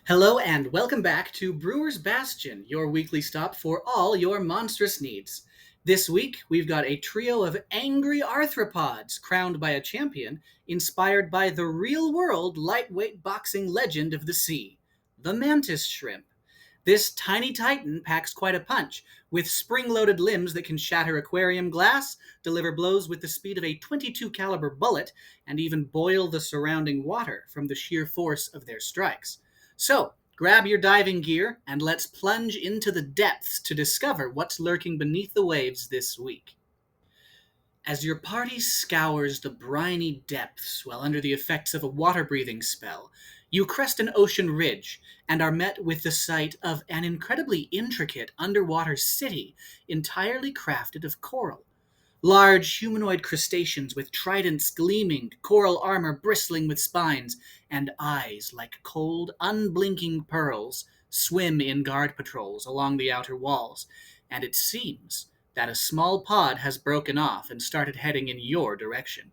Hello and welcome back to Brewer's Bastion, your weekly stop for all your monstrous needs. This week, we've got a trio of angry arthropods crowned by a champion inspired by the real-world lightweight boxing legend of the sea, the mantis shrimp. This tiny titan packs quite a punch, with spring-loaded limbs that can shatter aquarium glass, deliver blows with the speed of a .22 caliber bullet, and even boil the surrounding water from the sheer force of their strikes. So, grab your diving gear and let's plunge into the depths to discover what's lurking beneath the waves this week. As your party scours the briny depths while under the effects of a water-breathing spell, you crest an ocean ridge and are met with the sight of an incredibly intricate underwater city entirely crafted of coral. Large humanoid crustaceans with tridents gleaming, coral armor bristling with spines, and eyes like cold, unblinking pearls swim in guard patrols along the outer walls, and it seems that a small pod has broken off and started heading in your direction.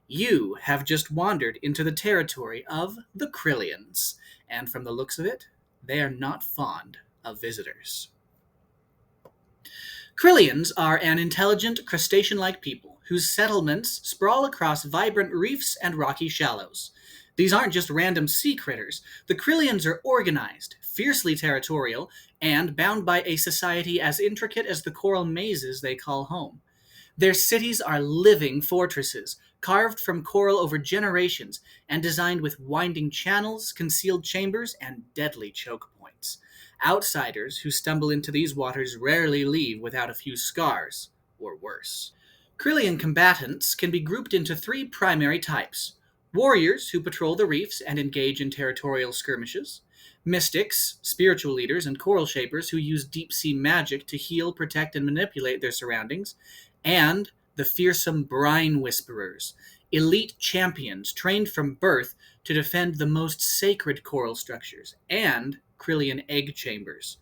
You have just wandered into the territory of the Krillians, and from the looks of it, they are not fond of visitors. Krillians are an intelligent, crustacean-like people whose settlements sprawl across vibrant reefs and rocky shallows. These aren't just random sea critters. The Krillians are organized, fiercely territorial, and bound by a society as intricate as the coral mazes they call home. Their cities are living fortresses, carved from coral over generations, and designed with winding channels, concealed chambers, and deadly choke points. Outsiders who stumble into these waters rarely leave without a few scars, or worse. Krillian combatants can be grouped into three primary types: warriors who patrol the reefs and engage in territorial skirmishes, mystics, spiritual leaders, and coral shapers who use deep-sea magic to heal, protect, and manipulate their surroundings, and the fearsome Brine Whisperers, elite champions trained from birth to defend the most sacred coral structures, and Krillian egg chambers.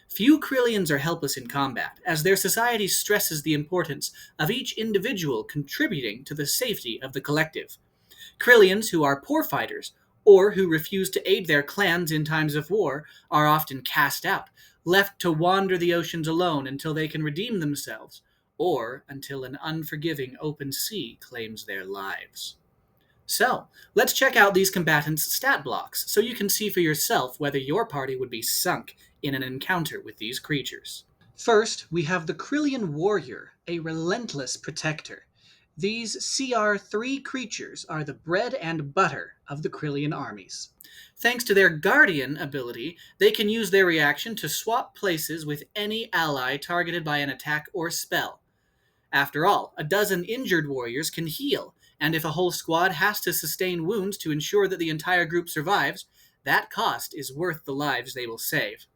Few Krillians are helpless in combat, as their society stresses the importance of each individual contributing to the safety of the collective. Krillians who are poor fighters, or who refuse to aid their clans in times of war, are often cast out, left to wander the oceans alone until they can redeem themselves, or until an unforgiving open sea claims their lives. So, let's check out these combatants' stat blocks so you can see for yourself whether your party would be sunk in an encounter with these creatures. First, we have the Krillian Warrior, a relentless protector. These CR3 creatures are the bread and butter of the Krillian armies. Thanks to their Guardian ability, they can use their reaction to swap places with any ally targeted by an attack or spell. After all, a dozen injured warriors can heal, and if a whole squad has to sustain wounds to ensure that the entire group survives, that cost is worth the lives they will save.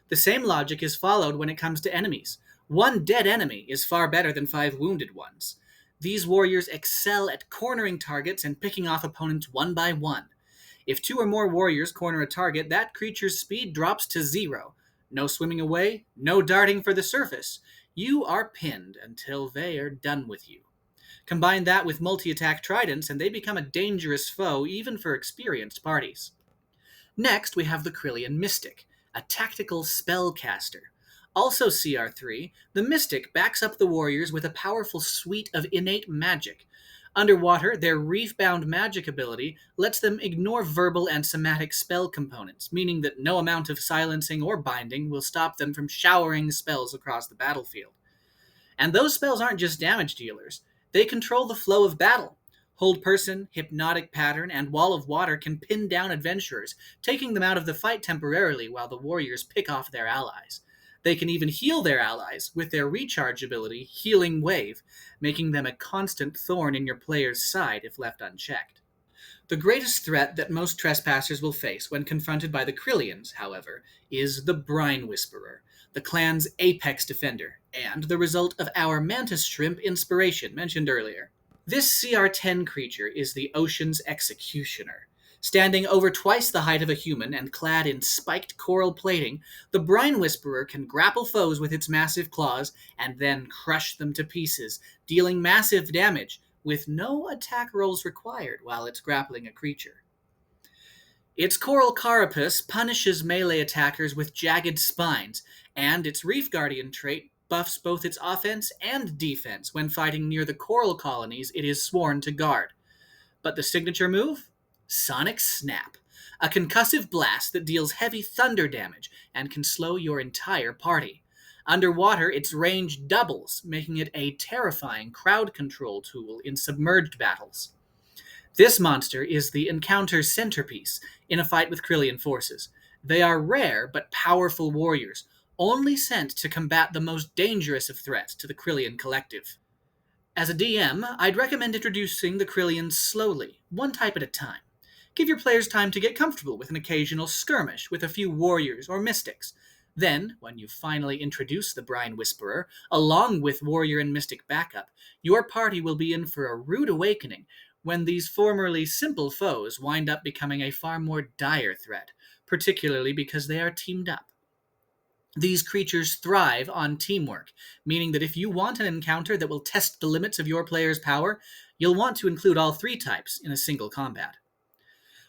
The same logic is followed when it comes to enemies. One dead enemy is far better than 5 wounded ones. These warriors excel at cornering targets and picking off opponents one by one. If 2 or more warriors corner a target, that creature's speed drops to 0. No swimming away, no darting for the surface. You are pinned until they are done with you. Combine that with multi-attack tridents, and they become a dangerous foe even for experienced parties. Next, we have the Krillian Mystic, a tactical spellcaster. Also CR3, the Mystic backs up the warriors with a powerful suite of innate magic. Underwater, their reef-bound magic ability lets them ignore verbal and somatic spell components, meaning that no amount of silencing or binding will stop them from showering spells across the battlefield. And those spells aren't just damage dealers. They control the flow of battle. Hold Person, Hypnotic Pattern, and Wall of Water can pin down adventurers, taking them out of the fight temporarily while the warriors pick off their allies. They can even heal their allies with their recharge ability, Healing Wave, making them a constant thorn in your player's side if left unchecked. The greatest threat that most trespassers will face when confronted by the Krillians, however, is the Brine Whisperer, the clan's apex defender, and the result of our mantis shrimp inspiration mentioned earlier. This CR10 creature is the ocean's executioner. Standing over twice the height of a human and clad in spiked coral plating, the Brine Whisperer can grapple foes with its massive claws and then crush them to pieces, dealing massive damage with no attack rolls required while it's grappling a creature. Its coral carapace punishes melee attackers with jagged spines, and its Reef Guardian trait buffs both its offense and defense when fighting near the coral colonies it is sworn to guard. But the signature move? Sonic Snap, a concussive blast that deals heavy thunder damage and can slow your entire party. Underwater, its range doubles, making it a terrifying crowd control tool in submerged battles. This monster is the encounter centerpiece in a fight with Krillian forces. They are rare but powerful warriors, only sent to combat the most dangerous of threats to the Krillian Collective. As a DM, I'd recommend introducing the Krillians slowly, one type at a time. Give your players time to get comfortable with an occasional skirmish with a few warriors or mystics. Then, when you finally introduce the Brine Whisperer, along with warrior and mystic backup, your party will be in for a rude awakening when these formerly simple foes wind up becoming a far more dire threat, particularly because they are teamed up. These creatures thrive on teamwork, meaning that if you want an encounter that will test the limits of your player's power, you'll want to include all three types in a single combat.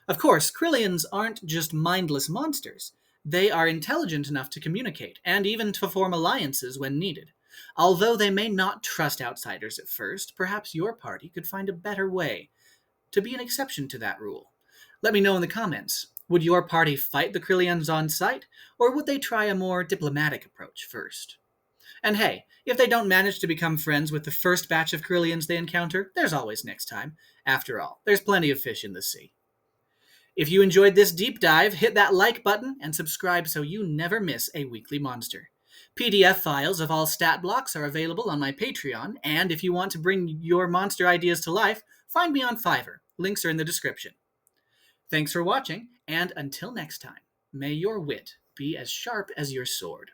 Of course, Krillians aren't just mindless monsters. They are intelligent enough to communicate, and even to form alliances when needed. Although they may not trust outsiders at first, perhaps your party could find a better way to be an exception to that rule. Let me know in the comments. Would your party fight the Krillians on sight, or would they try a more diplomatic approach first? And hey, if they don't manage to become friends with the first batch of Krillians they encounter, there's always next time. After all, there's plenty of fish in the sea. If you enjoyed this deep dive, hit that like button and subscribe so you never miss a weekly monster. PDF files of all stat blocks are available on my Patreon, and if you want to bring your monster ideas to life, find me on Fiverr. Links are in the description. Thanks for watching, and until next time, may your wit be as sharp as your sword.